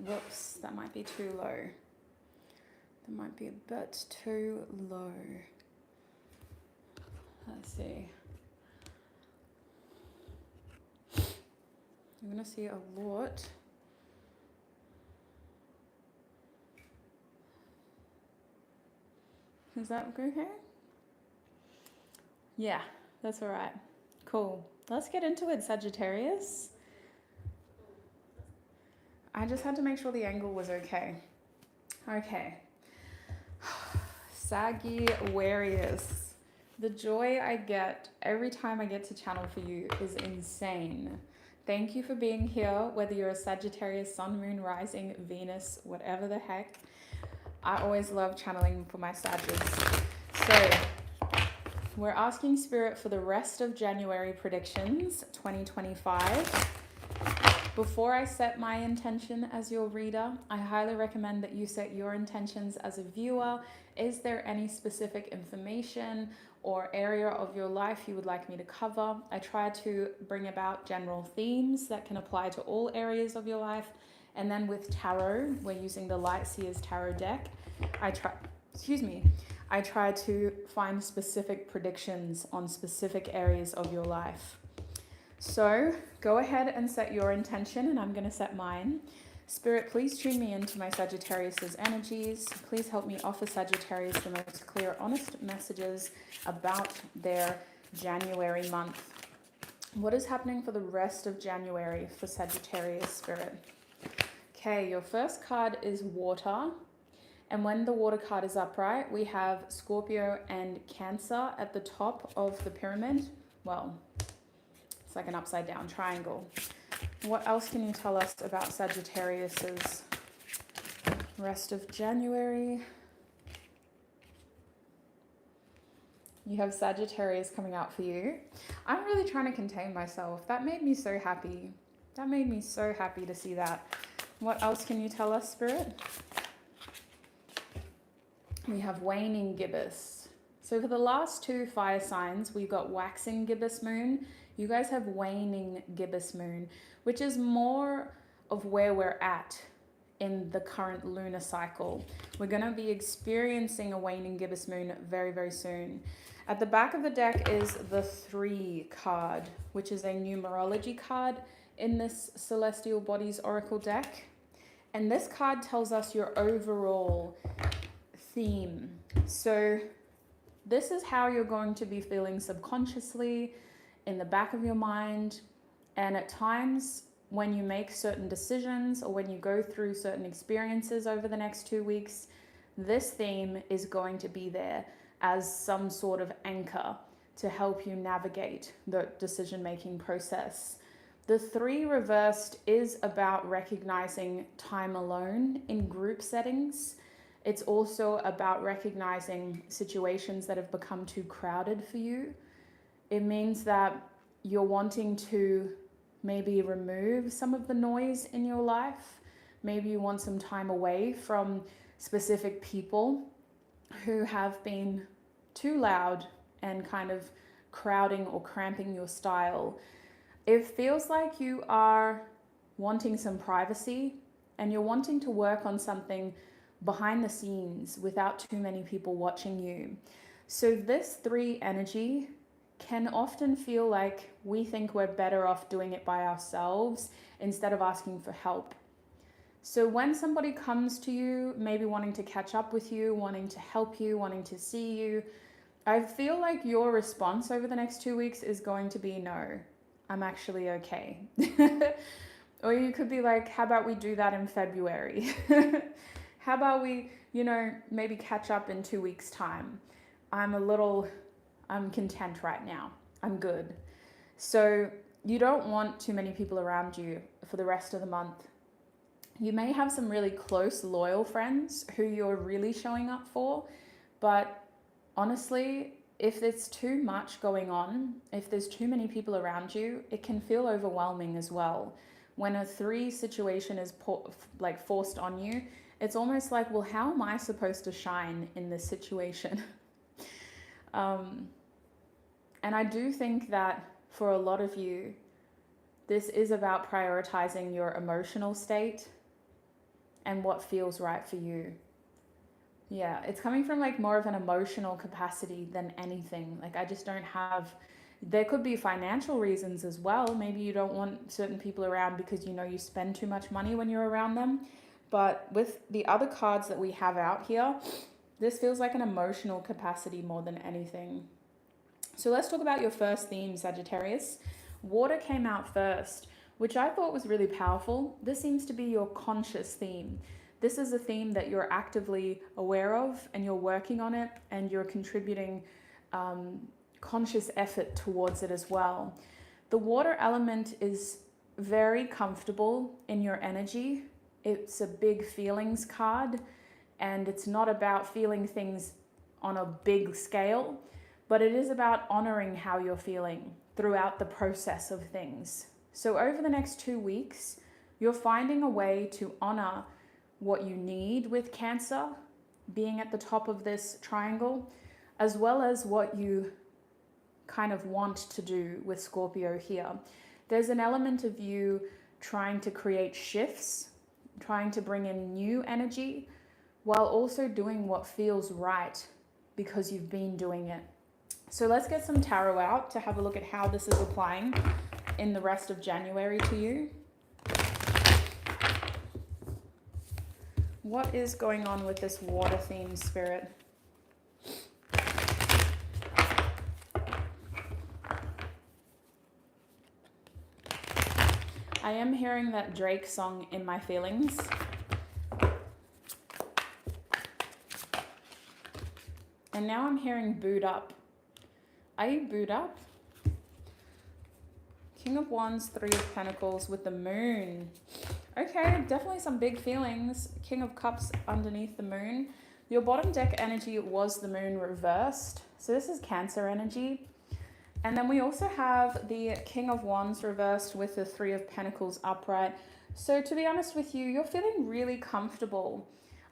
Whoops, that might be too low. That might be a bit too low. Let's see. I'm going to see a lot. Is that okay? Yeah, that's all right. Cool. Let's get into it, Sagittarius. I just had to make sure the angle was okay. Okay. Sagittarius. The joy I get every time I get to channel for you is insane. Thank you for being here, whether you're a Sagittarius, Sun, Moon, Rising, Venus, whatever the heck. I always love channeling for my Sagittarius. So, we're asking Spirit for the rest of January predictions, 2025. Before I set my intention as your reader, I highly recommend that you set your intentions as a viewer. Is there any specific information or area of your life you would like me to cover? I try to bring about general themes that can apply to all areas of your life. And then with tarot, we're using the Light Seers tarot deck. I try to find specific predictions on specific areas of your life. So go ahead and set your intention, and I'm going to set mine. Spirit, please tune me into my Sagittarius's energies. Please help me offer Sagittarius the most clear, honest messages about their January month. What is happening for the rest of January for Sagittarius, Spirit? Okay, your first card is water. And when the water card is upright, we have Scorpio and Cancer at the top of the pyramid. Well, it's like an upside down triangle. What else can you tell us about Sagittarius's rest of January? You have Sagittarius coming out for you. I'm really trying to contain myself. That made me so happy. That made me so happy to see that. What else can you tell us, Spirit? We have waning gibbous. So for the last two fire signs, we got waxing gibbous moon. You guys have waning gibbous moon, which is more of where we're at in the current lunar cycle. We're going to be experiencing a waning gibbous moon very, very soon. At the back of the deck is the 3 card, which is a numerology card in this Celestial Bodies Oracle deck. And this card tells us your overall theme. So this is how you're going to be feeling subconsciously in the back of your mind. And at times when you make certain decisions or when you go through certain experiences over the next 2 weeks, this theme is going to be there as some sort of anchor to help you navigate the decision-making process. The 3 reversed is about recognizing time alone in group settings. It's also about recognizing situations that have become too crowded for you. It means that you're wanting to maybe remove some of the noise in your life. Maybe you want some time away from specific people who have been too loud and kind of crowding or cramping your style. It feels like you are wanting some privacy and you're wanting to work on something behind the scenes without too many people watching you. So this 3 energy can often feel like we think we're better off doing it by ourselves instead of asking for help. So when somebody comes to you, maybe wanting to catch up with you, wanting to help you, wanting to see you, I feel like your response over the next 2 weeks is going to be, no, I'm actually okay. Or you could be like, how about we do that in February? How about we, maybe catch up in 2 weeks' time? I'm content right now. I'm good. So you don't want too many people around you for the rest of the month. You may have some really close, loyal friends who you're really showing up for, but honestly, if there's too much going on, if there's too many people around you, it can feel overwhelming as well. When a 3 situation is forced on you, it's almost like, well, how am I supposed to shine in this situation? And I do think that for a lot of you, this is about prioritizing your emotional state and what feels right for you. Yeah, it's coming from like more of an emotional capacity than anything. Like I just don't have, there could be financial reasons as well. Maybe you don't want certain people around because you know you spend too much money when you're around them. But with the other cards that we have out here, this feels like an emotional capacity more than anything. So let's talk about your first theme, Sagittarius. Water came out first, which I thought was really powerful. This seems to be your conscious theme. This is a theme that you're actively aware of and you're working on it and you're contributing conscious effort towards it as well. The water element is very comfortable in your energy. It's a big feelings card, and it's not about feeling things on a big scale, but it is about honoring how you're feeling throughout the process of things. So over the next 2 weeks, you're finding a way to honor what you need with Cancer being at the top of this triangle, as well as what you kind of want to do with Scorpio here. There's an element of you trying to create shifts, trying to bring in new energy, while also doing what feels right because you've been doing it. So let's get some tarot out to have a look at how this is applying in the rest of January to you. What is going on with this water theme, Spirit? I am hearing that Drake song in my feelings. And now I'm hearing booed up. Are you booed up? King of Wands, Three of Pentacles with the Moon. Okay, definitely some big feelings. King of Cups underneath the Moon. Your bottom deck energy was the Moon reversed. So this is Cancer energy. And then we also have the King of Wands reversed with the Three of Pentacles upright. So to be honest with you, you're feeling really comfortable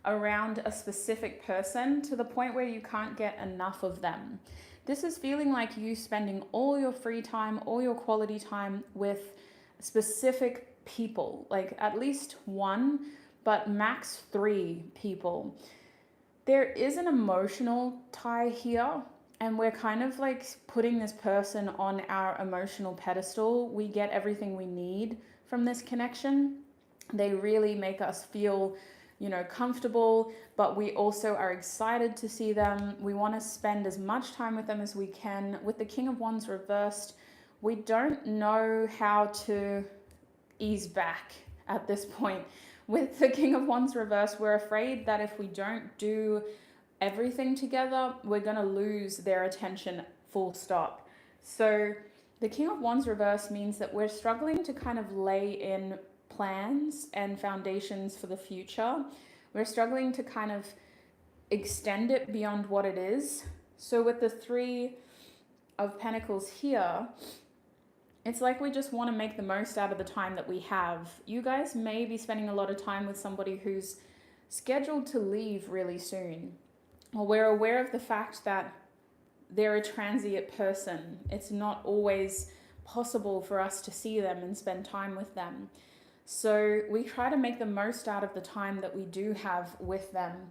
around a specific person to the point where you can't get enough of them. This is feeling like you spending all your free time, all your quality time with specific people, like at least one, but max 3 people. There is an emotional tie here, and we're kind of like putting this person on our emotional pedestal. We get everything we need from this connection. They really make us feel, you know, comfortable, but we also are excited to see them. We want to spend as much time with them as we can. With the King of Wands reversed, we don't know how to ease back at this point. With the King of Wands reversed, we're afraid that if we don't do everything together, we're going to lose their attention, full stop. So the King of Wands reversed means that we're struggling to kind of lay in plans and foundations for the future. We're struggling to kind of extend it beyond what it is. So with the Three of Pentacles here, it's like we just want to make the most out of the time that we have. You guys may be spending a lot of time with somebody who's scheduled to leave really soon. Or we're aware of the fact that they're a transient person. It's not always possible for us to see them and spend time with them. So we try to make the most out of the time that we do have with them.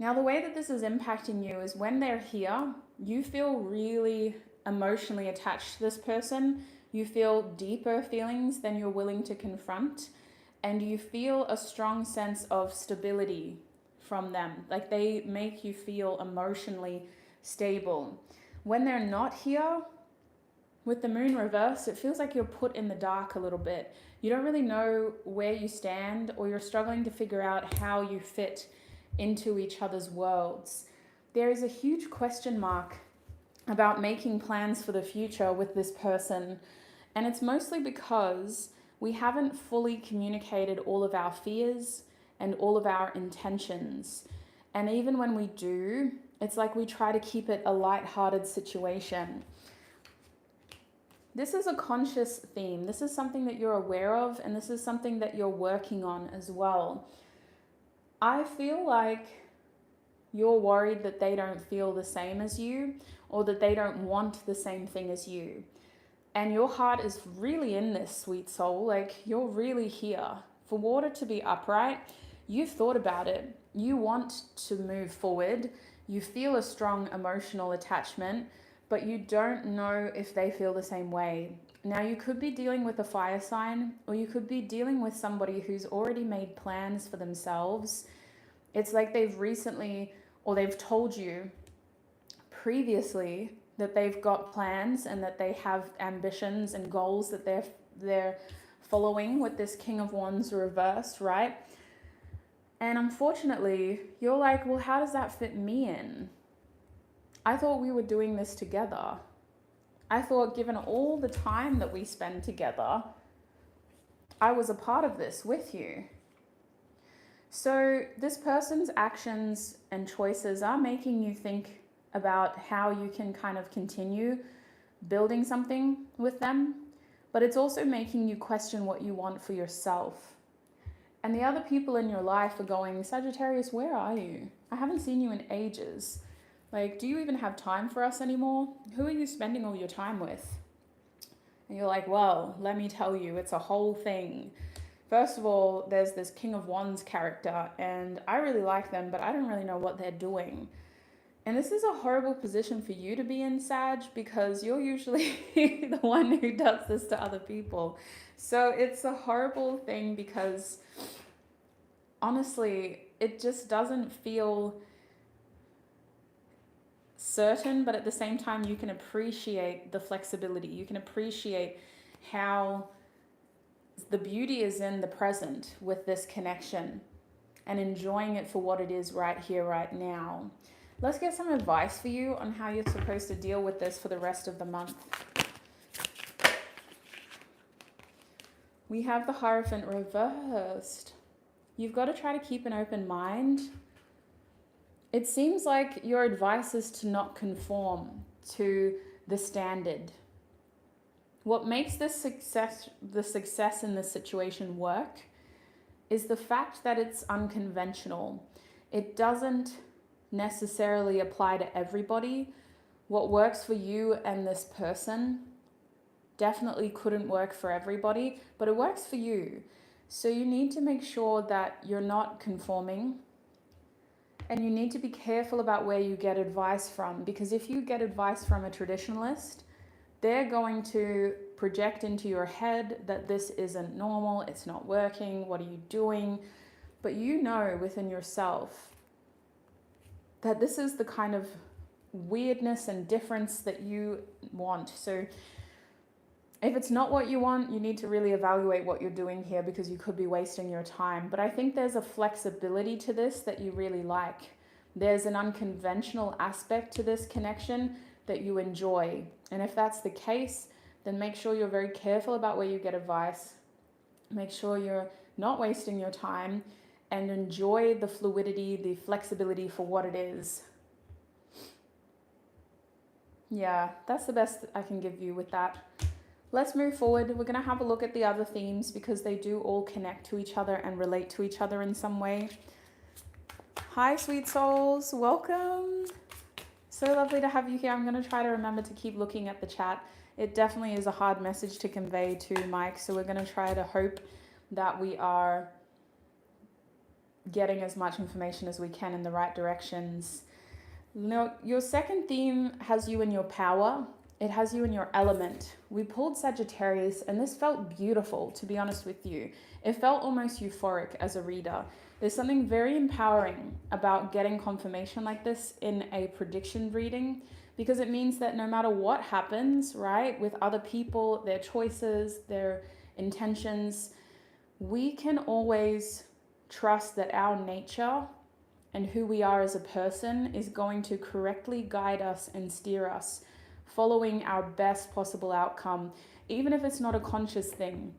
Now, the way that this is impacting you is when they're here, you feel really emotionally attached to this person. You feel deeper feelings than you're willing to confront, and you feel a strong sense of stability from them. Like they make you feel emotionally stable. When they're not here, with the Moon reverse, it feels like you're put in the dark a little bit. You don't really know where you stand, or you're struggling to figure out how you fit into each other's worlds. There is a huge question mark about making plans for the future with this person. And it's mostly because we haven't fully communicated all of our fears and all of our intentions. And even when we do, it's like we try to keep it a lighthearted situation. This is a conscious theme. This is something that you're aware of, and this is something that you're working on as well. I feel like you're worried that they don't feel the same as you, or that they don't want the same thing as you. And your heart is really in this, sweet soul. Like, you're really here. For water to be upright, You've thought about it. You want to move forward. You feel a strong emotional attachment, but you don't know if they feel the same way. Now, you could be dealing with a fire sign, or you could be dealing with somebody who's already made plans for themselves. It's like they've recently, or they've told you previously that they've got plans and that they have ambitions and goals that they're following with this King of Wands reversed, right? And unfortunately, you're like, well, how does that fit me in? I thought we were doing this together. I thought, given all the time that we spend together, I was a part of this with you. So this person's actions and choices are making you think about how you can kind of continue building something with them, but it's also making you question what you want for yourself. And the other people in your life are going, Sagittarius, where are you? I haven't seen you in ages. Like, do you even have time for us anymore? Who are you spending all your time with? And you're like, well, let me tell you, it's a whole thing. First of all, there's this King of Wands character, and I really like them, but I don't really know what they're doing. And this is a horrible position for you to be in, Sag, because you're usually the one who does this to other people. So it's a horrible thing because, honestly, it just doesn't feel certain, but at the same time, you can appreciate the flexibility. You can appreciate how the beauty is in the present with this connection and enjoying it for what it is right here, right now. Let's get some advice for you on how you're supposed to deal with this for the rest of the month. We have the Hierophant reversed. You've got to try to keep an open mind. It seems like your advice is to not conform to the standard. What makes the success in this situation work is the fact that it's unconventional. It doesn't necessarily apply to everybody. What works for you and this person definitely couldn't work for everybody, but it works for you. So you need to make sure that you're not conforming, and you need to be careful about where you get advice from, because if you get advice from a traditionalist, they're going to project into your head that this isn't normal, it's not working, what are you doing? But you know within yourself that this is the kind of weirdness and difference that you want. So if it's not what you want, you need to really evaluate what you're doing here, because you could be wasting your time. But I think there's a flexibility to this that you really like. There's an unconventional aspect to this connection that you enjoy. And if that's the case, then make sure you're very careful about where you get advice. Make sure you're not wasting your time, and enjoy the fluidity, the flexibility for what it is. Yeah, that's the best I can give you with that. Let's move forward. We're going to have a look at the other themes, because they do all connect to each other and relate to each other in some way. Hi, sweet souls. Welcome. So lovely to have you here. I'm going to try to remember to keep looking at the chat. It definitely is a hard message to convey to Mike, so we're going to try to hope that we are getting as much information as we can in the right directions. Now, your second theme has you in your power. It has you in your element. We pulled Sagittarius, and this felt beautiful, to be honest with you. It felt almost euphoric as a reader. There's something very empowering about getting confirmation like this in a prediction reading, because it means that no matter what happens, right, with other people, their choices, their intentions, we can always trust that our nature and who we are as a person is going to correctly guide us and steer us, following our best possible outcome, even if it's not a conscious thing.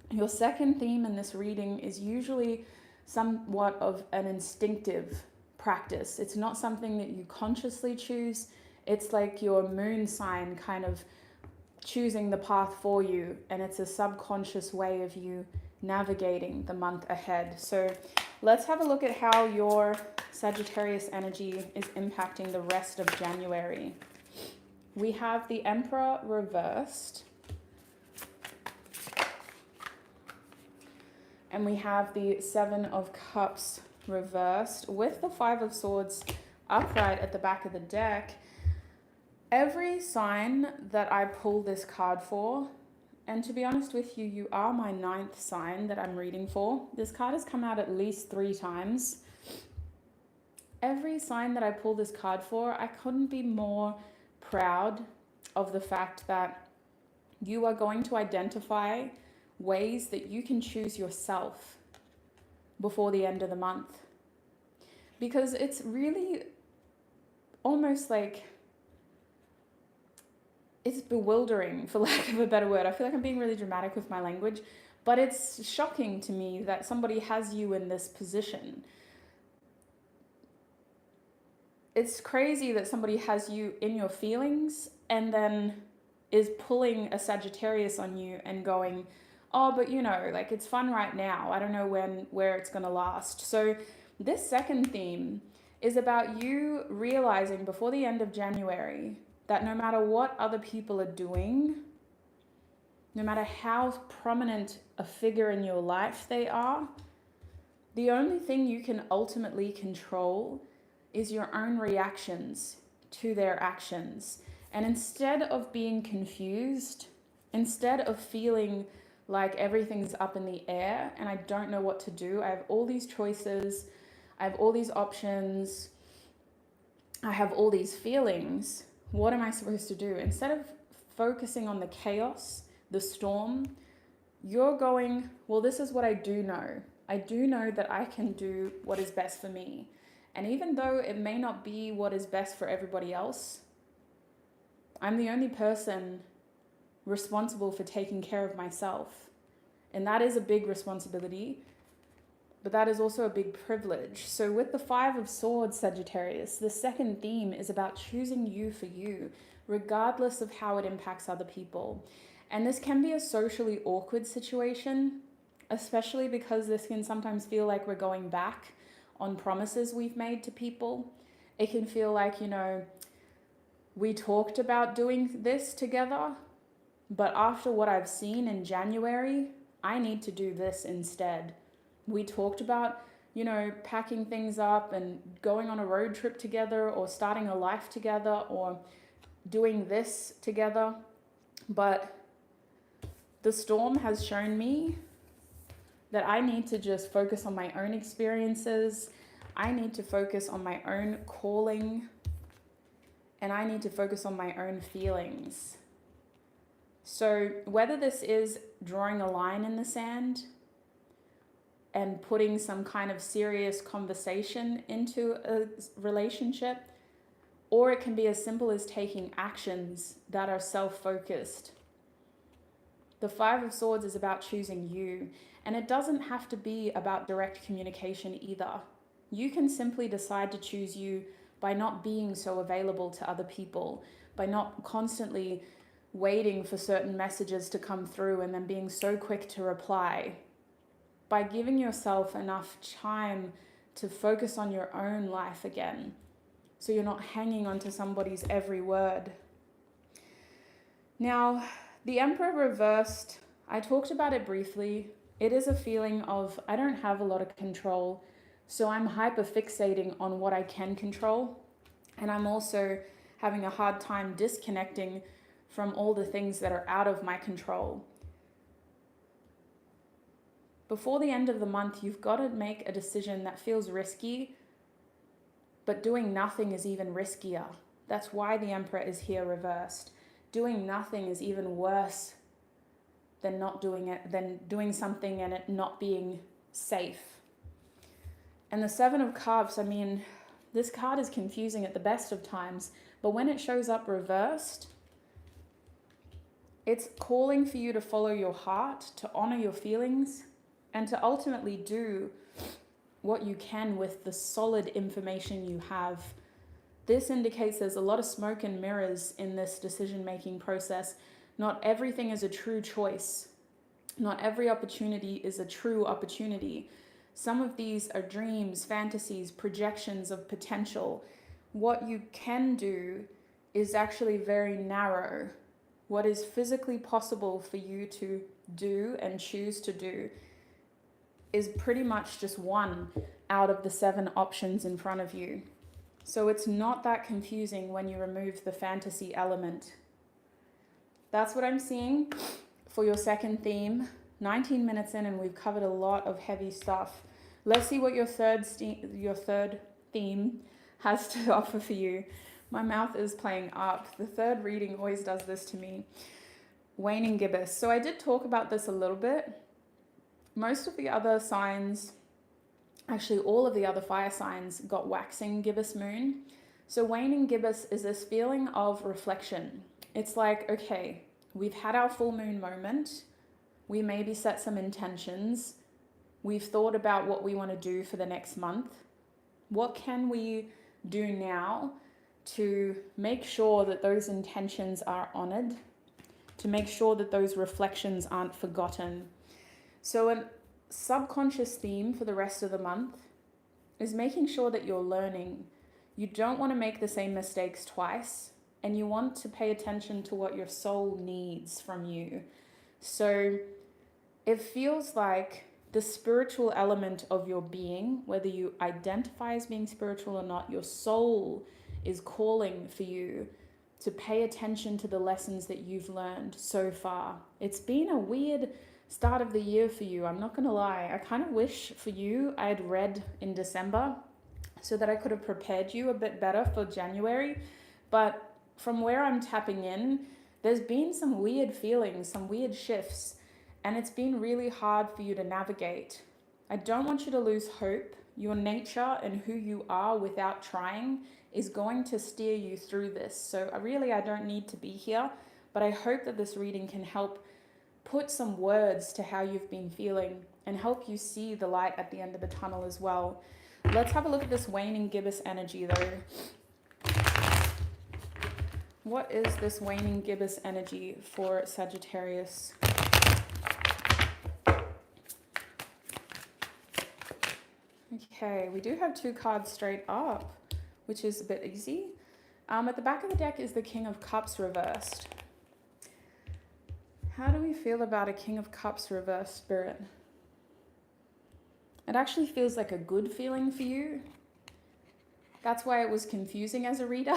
Your second theme in this reading is usually somewhat of an instinctive practice. It's not something that you consciously choose. It's like your moon sign kind of choosing the path for you, and it's a subconscious way of you navigating the month ahead. So let's have a look at how your Sagittarius energy is impacting the rest of January. We have the Emperor reversed. And we have the Seven of Cups reversed with the Five of Swords upright at the back of the deck. Every sign that I pull this card for, and to be honest with you, you are my 9th sign that I'm reading for. This card has come out at least 3 times. Every sign that I pull this card for, I couldn't be more proud of the fact that you are going to identify ways that you can choose yourself before the end of the month. Because it's really almost like, it's bewildering, for lack of a better word. I feel like I'm being really dramatic with my language, but it's shocking to me that somebody has you in this position. It's crazy that somebody has you in your feelings and then is pulling a Sagittarius on you and going, oh, but you know, like, it's fun right now. I don't know where it's going to last. So this second theme is about you realizing before the end of January that no matter what other people are doing, no matter how prominent a figure in your life they are, the only thing you can ultimately control is your own reactions to their actions. And instead of being confused, instead of feeling like everything's up in the air and I don't know what to do, I have all these choices, I have all these options, I have all these feelings, what am I supposed to do? Instead of focusing on the chaos, the storm, you're going, well, this is what I do know. I do know that I can do what is best for me. And even though it may not be what is best for everybody else, I'm the only person responsible for taking care of myself. And that is a big responsibility, but that is also a big privilege. So with the Five of Swords, Sagittarius, the second theme is about choosing you for you, regardless of how it impacts other people. And this can be a socially awkward situation, especially because this can sometimes feel like we're going back on promises we've made to people. It can feel like, you know, we talked about doing this together, but after what I've seen in January, I need to do this instead. We talked about, you know, packing things up and going on a road trip together or starting a life together or doing this together. But the storm has shown me that I need to just focus on my own experiences. I need to focus on my own calling. And I need to focus on my own feelings. So whether this is drawing a line in the sand and putting some kind of serious conversation into a relationship, or it can be as simple as taking actions that are self-focused. The Five of Swords is about choosing you, and it doesn't have to be about direct communication either. You can simply decide to choose you by not being so available to other people, by not constantly waiting for certain messages to come through and then being so quick to reply, by giving yourself enough time to focus on your own life again, so you're not hanging on to somebody's every word. Now, the Emperor reversed, I talked about it briefly. It is a feeling of, I don't have a lot of control, so I'm hyper fixating on what I can control. And I'm also having a hard time disconnecting from all the things that are out of my control. Before the end of the month, you've got to make a decision that feels risky, but doing nothing is even riskier. That's why the Emperor is here reversed. Doing nothing is even worse than not doing it, than doing something and it not being safe. And the Seven of Cups, I mean, this card is confusing at the best of times, but when it shows up reversed, it's calling for you to follow your heart, to honor your feelings, and to ultimately do what you can with the solid information you have. This indicates there's a lot of smoke and mirrors in this decision-making process. Not everything is a true choice. Not every opportunity is a true opportunity. Some of these are dreams, fantasies, projections of potential. What you can do is actually very narrow. What is physically possible for you to do and choose to do is pretty much just one out of the 7 options in front of you. So it's not that confusing when you remove the fantasy element. That's what I'm seeing for your second theme. 19 minutes in and we've covered a lot of heavy stuff. Let's see what your third theme has to offer for you. My mouth is playing up. The third reading always does this to me. Waning gibbous. So I did talk about this a little bit. Most of the other signs, actually all of the other fire signs, got waxing gibbous moon. So waning gibbous is this feeling of reflection. It's like, okay, we've had our full moon moment. We maybe set some intentions. We've thought about what we want to do for the next month. What can we do now to make sure that those intentions are honored, to make sure that those reflections aren't forgotten? So a subconscious theme for the rest of the month is making sure that you're learning. You don't want to make the same mistakes twice, and you want to pay attention to what your soul needs from you. So it feels like the spiritual element of your being, whether you identify as being spiritual or not, your soul is calling for you to pay attention to the lessons that you've learned so far. It's been a weird start of the year for you, I'm not gonna lie. I kind of wish for you I had read in December so that I could have prepared you a bit better for January. But from where I'm tapping in, there's been some weird feelings, some weird shifts, and it's been really hard for you to navigate. I don't want you to lose hope. Your nature and who you are without trying is going to steer you through this. So I don't need to be here, but I hope that this reading can help put some words to how you've been feeling and help you see the light at the end of the tunnel as well. Let's have a look at this waning gibbous energy though. What is this waning gibbous energy for Sagittarius? Okay, we do have 2 cards straight up, which is a bit easy. At the back of the deck is the King of Cups reversed. How do we feel about a King of Cups reversed, Spirit? It actually feels like a good feeling for you. That's why it was confusing as a reader.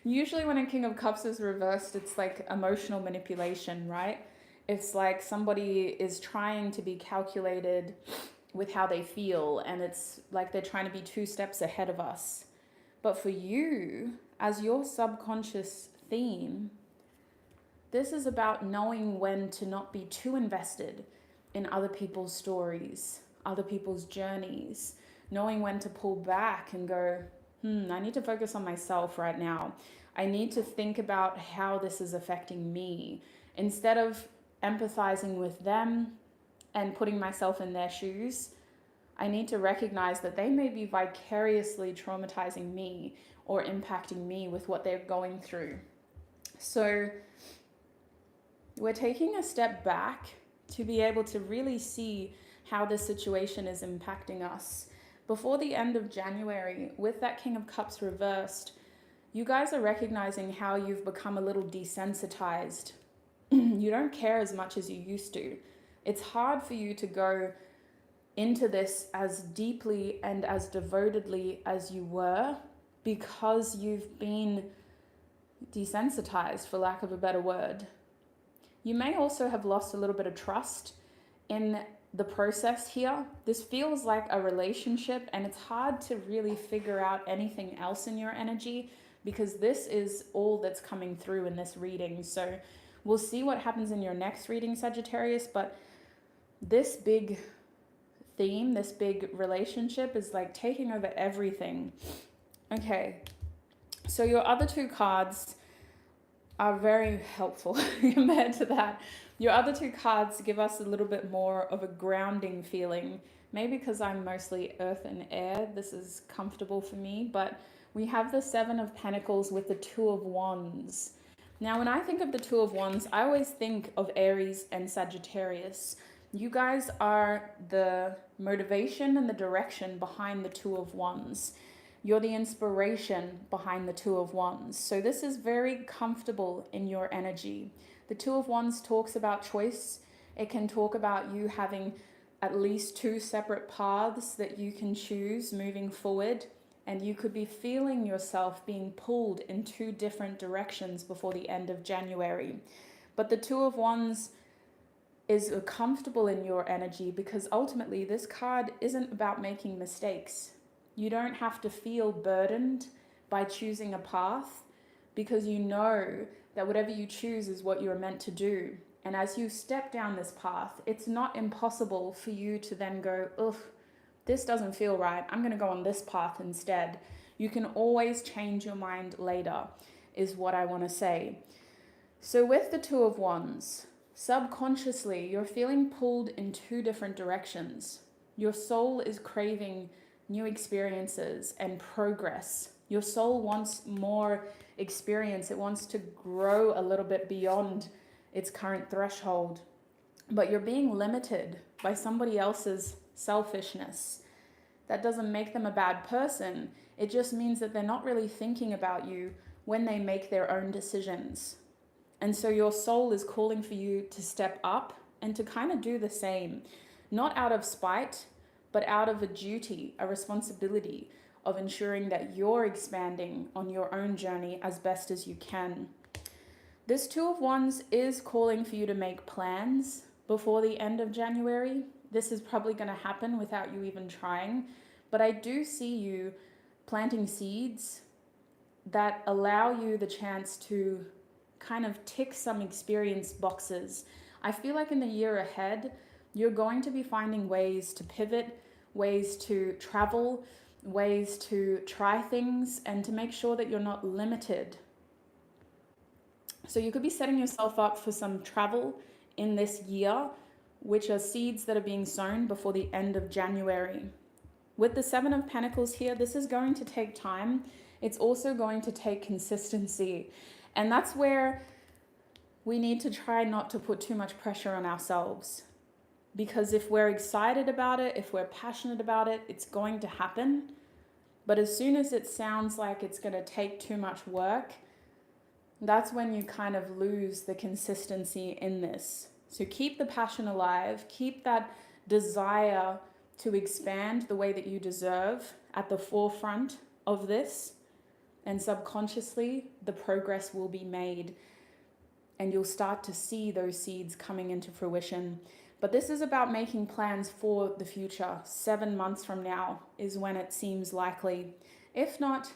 Usually when a King of Cups is reversed, it's like emotional manipulation, right? It's like somebody is trying to be calculated with how they feel, and it's like they're trying to be 2 steps ahead of us. But for you, as your subconscious theme, this is about knowing when to not be too invested in other people's stories, other people's journeys, knowing when to pull back and go, I need to focus on myself right now. I need to think about how this is affecting me. Instead of empathizing with them and putting myself in their shoes, I need to recognize that they may be vicariously traumatizing me or impacting me with what they're going through. So we're taking a step back to be able to really see how this situation is impacting us. Before the end of January, with that King of Cups reversed, you guys are recognizing how you've become a little desensitized. You don't care as much as you used to. It's hard for you to go into this as deeply and as devotedly as you were because you've been desensitized, for lack of a better word. You may also have lost a little bit of trust in the process here. This feels like a relationship, and it's hard to really figure out anything else in your energy because this is all that's coming through in this reading. So we'll see what happens in your next reading, Sagittarius, but this big theme, this big relationship is like taking over everything. Okay, so your other 2 cards are very helpful compared to that. Your other 2 cards give us a little bit more of a grounding feeling. Maybe because I'm mostly earth and air, this is comfortable for me, but we have the 7 of Pentacles with the 2 of Wands. Now, when I think of the 2 of Wands, I always think of Aries and Sagittarius. You guys are the motivation and the direction behind the 2 of Wands. You're the inspiration behind the 2 of Wands. So this is very comfortable in your energy. The 2 of Wands talks about choice. It can talk about you having at least 2 separate paths that you can choose moving forward, and you could be feeling yourself being pulled in 2 different directions before the end of January. But the Two of Wands is comfortable in your energy because ultimately this card isn't about making mistakes. You don't have to feel burdened by choosing a path because you know that whatever you choose is what you're meant to do. And as you step down this path, it's not impossible for you to then go, ugh, this doesn't feel right. I'm going to go on this path instead. You can always change your mind later, is what I want to say. So with the Two of Wands, subconsciously, you're feeling pulled in 2 different directions. Your soul is craving new experiences and progress. Your soul wants more experience. It wants to grow a little bit beyond its current threshold, but you're being limited by somebody else's selfishness. That doesn't make them a bad person. It just means that they're not really thinking about you when they make their own decisions. And so your soul is calling for you to step up and to kind of do the same, not out of spite, but out of a duty, a responsibility of ensuring that you're expanding on your own journey as best as you can. This Two of Wands is calling for you to make plans before the end of January. This is probably going to happen without you even trying, but I do see you planting seeds that allow you the chance to kind of tick some experience boxes. I feel like in the year ahead, you're going to be finding ways to pivot, ways to travel, ways to try things, and to make sure that you're not limited. So you could be setting yourself up for some travel in this year, which are seeds that are being sown before the end of January. With the Seven of Pentacles here, this is going to take time. It's also going to take consistency. And that's where we need to try not to put too much pressure on ourselves. Because if we're excited about it, if we're passionate about it, it's going to happen. But as soon as it sounds like it's going to take too much work, that's when you kind of lose the consistency in this. So keep the passion alive, keep that desire to expand the way that you deserve at the forefront of this, and subconsciously the progress will be made and you'll start to see those seeds coming into fruition. But this is about making plans for the future. 7 months from now is when it seems likely. If not,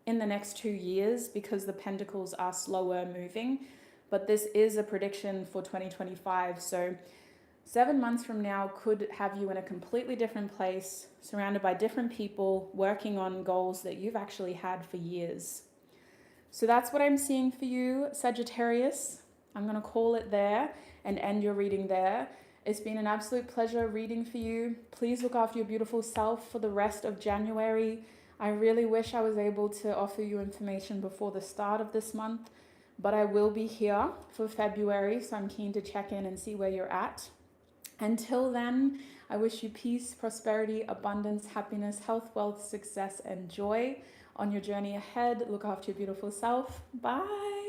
in the next 2 years, because the pentacles are slower moving. But this is a prediction for 2025. So 7 months from now could have you in a completely different place, surrounded by different people, working on goals that you've actually had for years. So that's what I'm seeing for you, Sagittarius. I'm going to call it there and end your reading there. It's been an absolute pleasure reading for you. Please look after your beautiful self for the rest of January. I really wish I was able to offer you information before the start of this month, but I will be here for February, so I'm keen to check in and see where you're at. Until then, I wish you peace, prosperity, abundance, happiness, health, wealth, success, and joy on your journey ahead. Look after your beautiful self. Bye.